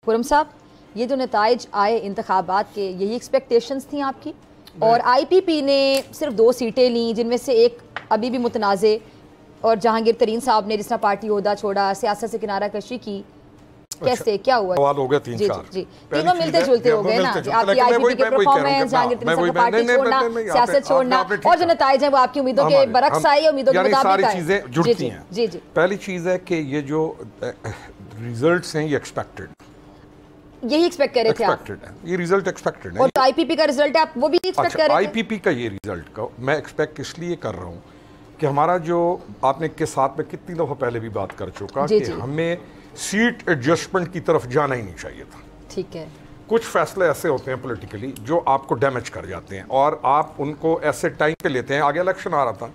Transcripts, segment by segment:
خرم صاحب، یہ جو نتائج آئے انتخابات کے، یہی ایکسپیکٹیشنز تھیں آپ کی؟ اور آئی پی پی نے صرف 2 سیٹیں لیں، جن میں سے ایک ابھی بھی متنازع، اور جہانگیر ترین صاحب نے جس طرح پارٹی عہدہ چھوڑا، سیاست سے کنارہ کشی کی، کیسے کیا ہوا؟ سوال ہو گیا 3-4 جی تینوں ملتے جلتے ہو گئے نا، آپ کی آئی پی پی کی پرفارمنس، جہانگیر ترین صاحب کا پارٹی چھوڑنا، سیاست چھوڑنا، اور جو نتائج ہیں وہ آپ کی امیدوں کے برعکس آئی، امیدوں کے مطابق آئے. ساری چیزیں جڑتی ہیں. پہلی چیز ہے کہ یہ جو ریزلٹس ہیں یہ ایکسپیکٹڈ، یہی ایکسپیکٹ کر رہے تھے آپ؟ یہ ریزلٹ ایکسپیکٹڈ ہے. اور آئی پی پی کا ریزلٹ ہے، آپ وہ بھی ایکسپیکٹ کر رہے تھے؟ آئی پی پی کا یہ ریزلٹ کا میں ایکسپیکٹ اس لیے کر رہا ہوں کہ ہمارا جو آپ نے کے ساتھ میں کتنی دفعہ پہلے بھی بات کر چکا کہ ہمیں سیٹ ایڈجسٹمنٹ کی طرف جانا ہی نہیں چاہیے تھا. ٹھیک ہے. کچھ فیصلے ایسے ہوتے ہیں پولیٹیکلی جو آپ کو ڈیمیج کر جاتے ہیں، اور آپ ان کو ایسے ٹائم پہ لیتے ہیں. آگے الیکشن آ رہا تھا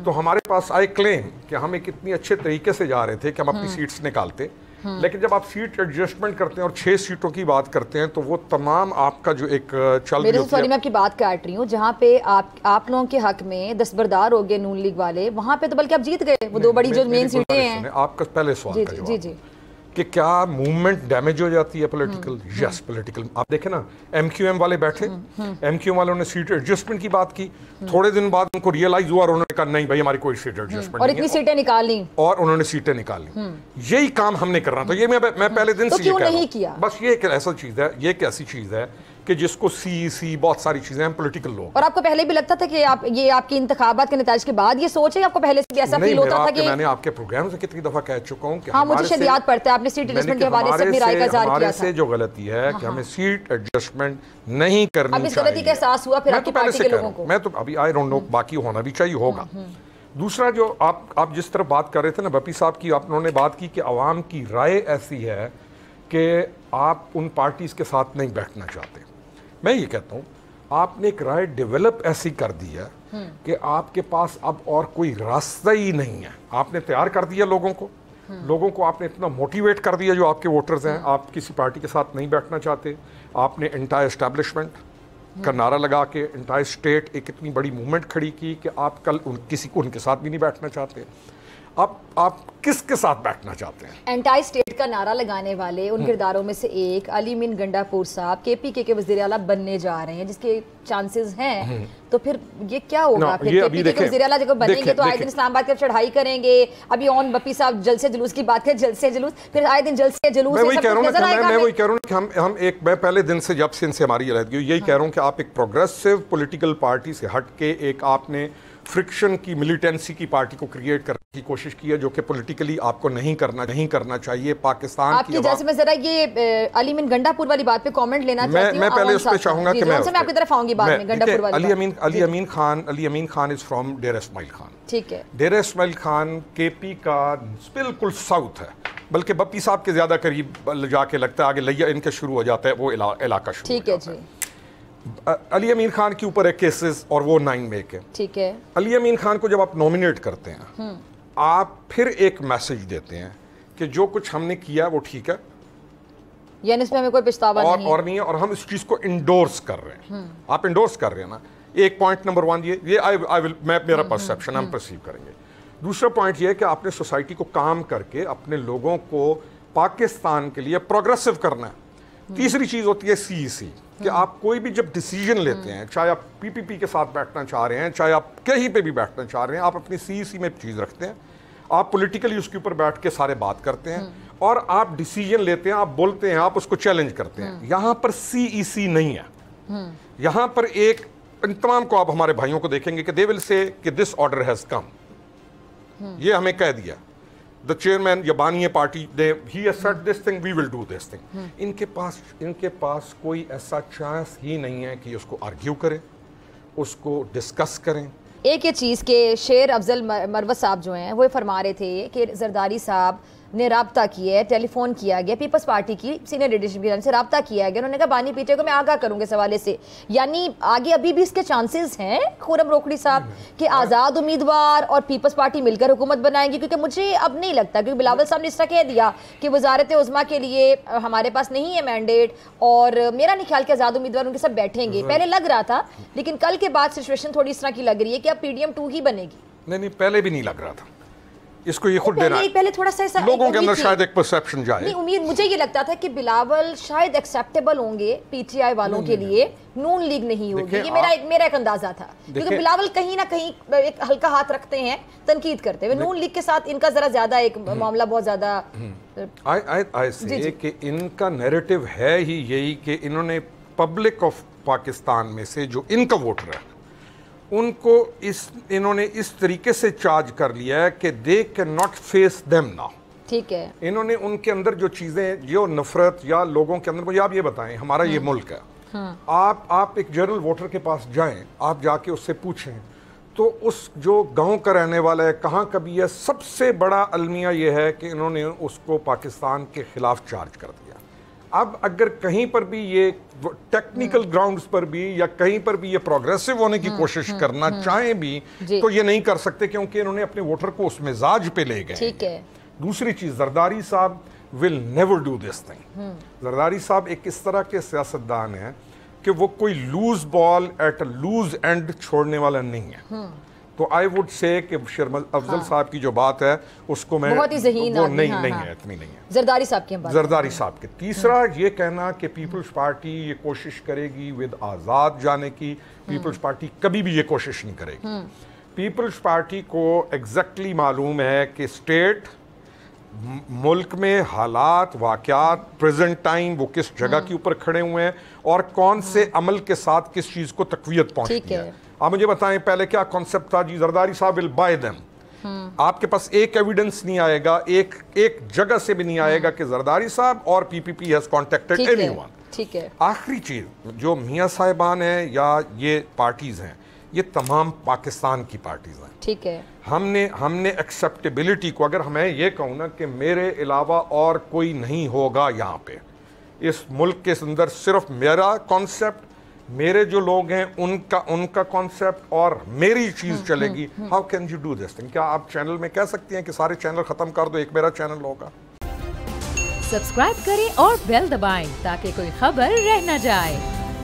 تو ہمارے پاس آئی کلیم کہ ہم ایک اتنی اچھے طریقے سے جا رہے تھے کہ ہم اپنی سیٹس نکالتے، لیکن جب آپ سیٹ ایڈجسٹمنٹ کرتے ہیں اور 6 سیٹوں کی بات کرتے ہیں تو وہ تمام آپ کا جو ایک چل رہی ہوتی ہے. میں آپ کی بات کاٹ رہی ہوں، جہاں پہ آپ لوگوں کے حق میں دستبردار ہو گئے نون لیگ والے، وہاں پہ تو بلکہ آپ جیت گئے وہ 2 بڑی جو مین سیٹیں ہیں. آپ کا پہلے سوال کا جواب کہ کیا موومنٹ ڈیمیج ہو جاتی ہے پولیٹیکل؟ یس پولیٹیکل. آپ دیکھیں نا ایم کیو ایم والے بیٹھے، ایم کیو ایم والوں نے سیٹ ایڈجسٹمنٹ کی بات کی، تھوڑے دن بعد ان کو ریئلائز ہوا اور انہوں نے کہا نہیں بھائی ہماری کوئی سیٹ ایڈجسٹمنٹ نہیں ہے، اور اتنی سیٹیں نکال لیں، اور انہوں نے سیٹیں نکال لیں. یہی کام ہم نے کرنا تھا. یہ میں پہلے دن سے یہ کہہ رہا ہوں. بس یہ ایک ایسا چیز ہے، یہ ایک ایسی چیز ہے کہ جس کو سی بہت ساری چیزیں ہیں پولیٹیکل لوگ. اور آپ کو پہلے بھی لگتا تھا کہ یہ آپ کی انتخابات کے نتائج کے بعد یہ سوچ ہے، آپ کو پہلے سے بھی ایسا فیل ہوتا تھا کہ میں نے آپ کے پروگرام سے کتنی دفعہ کہہ چکا ہوں کہ ہاں مجھے شاید یاد پڑتا ہے آپ نے سیٹ ایڈجسٹمنٹ کے حوالے سے اپنی رائے کا اظہار کیا تھا. ہمارے سے جو غلطی ہے کہ ہمیں سیٹ ایڈجسٹمنٹ نہیں کرنی چاہیے. اب اس غلطی کا احساس ہوا پھر آپ کی پارٹی کے لوگوں کو؟ میں تو ابھی آئی ڈونٹ نو، باقی ہونا بھی چاہیے ہوگا. دوسرا جو آپ جس طرح بات کر رہے تھے نا بپی صاحب کی، انہوں نے بات کی کہ عوام کی رائے ایسی ہے کہ آپ ان پارٹیز کے ساتھ نہیں بیٹھنا چاہتے. میں یہ کہتا ہوں آپ نے ایک رائے ڈیولپ ایسی کر دی ہے کہ آپ کے پاس اب اور کوئی راستہ ہی نہیں ہے. آپ نے تیار کر دیا لوگوں کو آپ نے اتنا موٹیویٹ کر دیا جو آپ کے ووٹرز ہیں. آپ کسی پارٹی کے ساتھ نہیں بیٹھنا چاہتے. آپ نے انٹائر اسٹیبلشمنٹ کا نعرہ لگا کے انٹائر اسٹیٹ ایک اتنی بڑی موومنٹ کھڑی کی کہ آپ کل کسی کو ان کے ساتھ بھی نہیں بیٹھنا چاہتے. اب آپ کس کے ساتھ بیٹھنا چاہتے ہیں؟ اینٹائی اسٹیٹ کا نعرہ لگانے والے ان کرداروں میں سے ایک علی امین گنڈا پور صاحب کے پی کے وزیر اعلیٰ بننے جا رہے ہیں، جس کے چانسز ہیں. تو پھر یہ کیا ہوگا؟ پھر کے پی کے وزیر اعلیٰ جب بنیں گے تو آئے دن اسلام آباد کی طرف چڑھائی کریں گے. ابھی بپی صاحب جلسے جلوس کی بات کریں، جلسے جلوس، پھر آئے دن جلسے جلوس. میں وہی کہہ رہا ہوں کہ ہم ایک میں پہلے دن سے جب سے ان سے ہماری علیحدگی ہوئی یہی کہہ رہا ہوں کہ آپ ایک پروگریسو پولیٹیکل پارٹی سے ہٹ کے ایک آپ نے فرکشن کی ملیٹنسی کی پارٹی کو کریٹ کرنے کی کوشش کی ہے، جو کہ پولیٹیکلی آپ کو نہیں کرنا چاہیے. پاکستان آپ کی جیسے میں ذرا یہ علی امین گنڈا پور والی بات پہ کامنٹ لینا چاہتی ہوں. میں پہلے اس پہ چاہوں گا کہ میں آپ کی طرف آؤں گی بعد میں. گنڈا پور والی علی امین خان از فرام ڈیرہ اسماعیل خان. ٹھیک ہے. ڈیرہ اسماعیل خان کے پی کا بالکل ساؤتھ ہے، بلکہ بپی صاحب کے زیادہ قریب جا کے لگتا ہے. آگے لیا ان کے شروع ہو جاتا ہے وہ علاقہ شروع. ٹھیک ہے جی. علی امین خان کے اوپر ایک کیسز اور وہ 9 میں ہے. ٹھیک ہے. علی امین خان کو جب آپ نومینیٹ کرتے ہیں آپ پھر ایک میسج دیتے ہیں کہ جو کچھ ہم نے کیا وہ ٹھیک ہے، یعنی اس میں ہمیں کوئی پچھتاوا نہیں ہے، اور ہم اس چیز کو انڈورس کر رہے ہیں. آپ انڈورس کر رہے ہیں نا. ایک پوائنٹ نمبر 1 یہ میرا پرسیپشن ہم پرسیو کریں گے. دوسرا پوائنٹ یہ ہے کہ آپ نے سوسائٹی کو کام کر کے اپنے لوگوں کو پاکستان کے لیے پروگریسو کرنا ہے. تیسری چیز ہوتی ہے CEC کہ آپ کوئی بھی جب ڈیسیجن لیتے ہیں، چاہے آپ پی پی پی کے ساتھ بیٹھنا چاہ رہے ہیں، چاہے آپ کہیں پہ بھی بیٹھنا چاہ رہے ہیں، آپ اپنی CEC میں چیز رکھتے ہیں. آپ پولیٹیکلی اس کے اوپر بیٹھ کے سارے بات کرتے ہیں اور آپ ڈیسیجن لیتے ہیں، آپ بولتے ہیں، آپ اس کو چیلنج کرتے ہیں. یہاں پر CEC نہیں ہے. یہاں پر ایک ان تمام کو آپ ہمارے بھائیوں کو دیکھیں گے کہ دے ول سے کہ دس آرڈر ہیز کم. یہ ہمیں کہہ دیا the chairman یا بانی پارٹی نے he has said this thing we will do this thing. ان کے پاس کوئی ایسا چانس ہی نہیں ہے کہ اس کو آرگیو کریں، اس کو ڈسکس کریں. ایک یہ چیز کہ شیر افضل مروت صاحب جو ہیں وہ فرما رہے تھے کہ زرداری صاحب نے رابطہ کیا ہے، ٹیلی فون کیا گیا، پیپلز پارٹی کی سینئر لیڈرشپ کی جانب سے رابطہ کیا گیا. انہوں نے کہا بانی پی ٹی کو میں آگاہ کروں گے اس حوالے سے. یعنی آگے ابھی بھی اس کے چانسز ہیں خرم روکڑی صاحب کہ آزاد امیدوار اور پیپلز پارٹی مل کر حکومت بنائیں گی؟ کیونکہ مجھے اب نہیں لگتا، کیونکہ بلاول صاحب نے اس طرح کہہ دیا کہ وزارت عظمیٰ کے لیے ہمارے پاس نہیں ہے مینڈیٹ، اور میرا نہیں خیال کہ آزاد امیدوار ان کے ساتھ بیٹھیں گے. پہلے لگ رہا تھا، لیکن کل کے بعد سچویشن تھوڑی اس طرح کی لگ رہی ہے کہ اب PDM 2 ہی بنے گی. نہیں پہلے بھی نہیں لگ رہا تھا. اس کو یہ خود دینا ہے. پہلے تھوڑا سا لوگوں کے اندر شاید ایک پرسیپشن جائے. نہیں, امید مجھے یہ لگتا تھا کہ بلاول شاید ایکسیپٹیبل ہوں گے پی ٹی آئی والوں کے لیے, نون لیگ نہیں ہوگی, یہ میرا ایک اندازہ تھا, کیونکہ بلاول کہیں نہ کہیں ایک ہلکا ہاتھ رکھتے ہیں تنقید کرتے ہوئے. نون لیگ کے ساتھ ان کا ذرا زیادہ ایک معاملہ بہت زیادہ کہ ان کا نیریٹو ہے ہی یہی کہ انہوں نے پبلک آف پاکستان میں سے جو ان کا ووٹر ہے ان کو انہوں نے اس طریقے سے چارج کر لیا ہے کہ they can not face them now. ٹھیک ہے, انہوں نے ان کے اندر جو چیزیں, جو نفرت یا لوگوں کے اندر, مجھے آپ یہ بتائیں, ہمارا یہ ملک ہے, آپ ایک جنرل ووٹر کے پاس جائیں, آپ جا کے اس سے پوچھیں تو اس جو گاؤں کا رہنے والا ہے, کہاں کا بھی ہے, سب سے بڑا المیہ یہ ہے کہ انہوں نے اس کو پاکستان کے خلاف چارج کر دیا. اب اگر کہیں پر بھی یہ ٹیکنیکل گراؤنڈز پر بھی یا کہیں پر بھی یہ پروگریسو ہونے کی کوشش کرنا چاہیں بھی تو یہ نہیں کر سکتے, کیونکہ انہوں نے اپنے ووٹر کو اس مزاج پہ لے گئے. ٹھیک ہے. دوسری چیز, زرداری صاحب will never do this thing. Zardari صاحب ایک اس طرح کے سیاستدان ہیں کہ وہ کوئی loose ball at a loose end چھوڑنے والا نہیں ہے. تو آئی وڈ سے کہ شیر افضل صاحب کی جو بات ہے اس کو میں بہت ہی ذہین وہ نہیں ہے, اتنی نہیں ہے. زرداری صاحب کی بات, زرداری صاحب کے. تیسرا یہ کہنا کہ پیپلز پارٹی یہ کوشش کرے گی ود آزاد جانے کی, پیپلز پارٹی کبھی بھی یہ کوشش نہیں کرے گی. پیپلز پارٹی کو ایگزیکٹلی معلوم ہے کہ اسٹیٹ, ملک میں حالات, واقعات, پریزنٹ ٹائم وہ کس جگہ کے اوپر کھڑے ہوئے ہیں اور کون سے عمل کے ساتھ کس چیز کو تقویت پہنچتی ہے. آپ مجھے بتائیں پہلے کیا کانسیپٹ تھا جی, زرداری صاحب will buy them. آپ کے پاس ایک ایویڈنس نہیں آئے گا, ایک جگہ سے بھی نہیں آئے گا کہ زرداری صاحب اور پی پی پی has contacted anyone. ٹھیک ہے. آخری چیز, جو میاں صاحبان ہیں یا یہ پارٹیز ہیں, یہ تمام پاکستان کی پارٹیز ہیں. ٹھیک ہے. ہم نے ایکسیپٹیبلٹی کو, اگر میں یہ کہوں نا کہ میرے علاوہ اور کوئی نہیں ہوگا یہاں پہ اس ملک کے اندر, صرف میرا کانسیپٹ, میرے جو لوگ ہیں ان کا کانسیپٹ اور میری چیز چلے گی, how can you do this thing? کیا آپ چینل میں کہہ سکتی ہیں کہ سارے چینل ختم کر دو, ایک میرا چینل ہوگا؟ سبسکرائب کریں اور بیل دبائیں تاکہ کوئی خبر رہ نہ جائے.